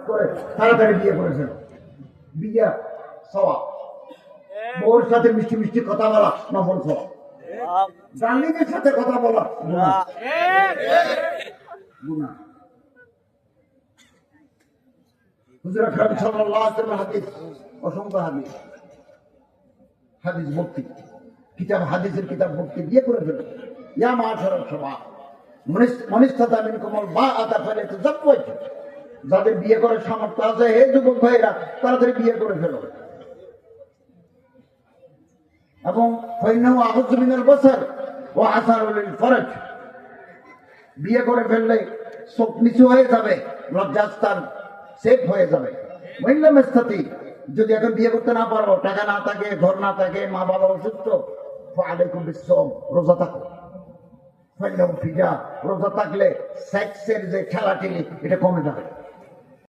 করে তাড়াতাড়ি বিয়ে করেছেন। বিয়ে সওয়া, বউর সাথে মিষ্টি মিষ্টি কথা বলা নফল সওয়া, ডার্লিংয়ের সাথে কথা বলা গুনাহ। গুনাহ। হুজুর আকরাম সাল্লাল্লাহু আলাইহি ওয়াসাল্লাম হাদিস, অসংখ্য হাদিস, হাদিস ভর্তি কিতাব, হাদিসের কিতাব ভর্তি, বিয়ে করে ফেলেন। ইয়া মাশারাল শাবাব মান ইসতাতা মিনকুমুল বাআতা ফালিয়াতাযাওয়াজ, যাদের বিয়ে করার সামর্থ্য আছে হে যুবক ভাইরা তাড়াতাড়ি বিয়ে করে ফেলো। এবং ফাইন্নাহু আ'যাযু মিনাল বাসার ওয়া আসারু লিল ফারজ, বিয়ে করে ফেললে চোখ নিচু হয়ে যাবে, লজ্জাস্থান সেফ হয়ে যাবে। ওয়াইল্লাম ইসতাতি, যদি এখন বিয়ে করতে না পারো, টাকা না থাকে, ঘর না থাকে, মা বাবা অসুস্থ, ফাআলাইকুম বিসসাওম, রোজা থাকো। ফাইন্নাহু ফিজা, রোজা থাকলে সেক্সের যে ঠেলাঠেলি এটা কমে যাবে।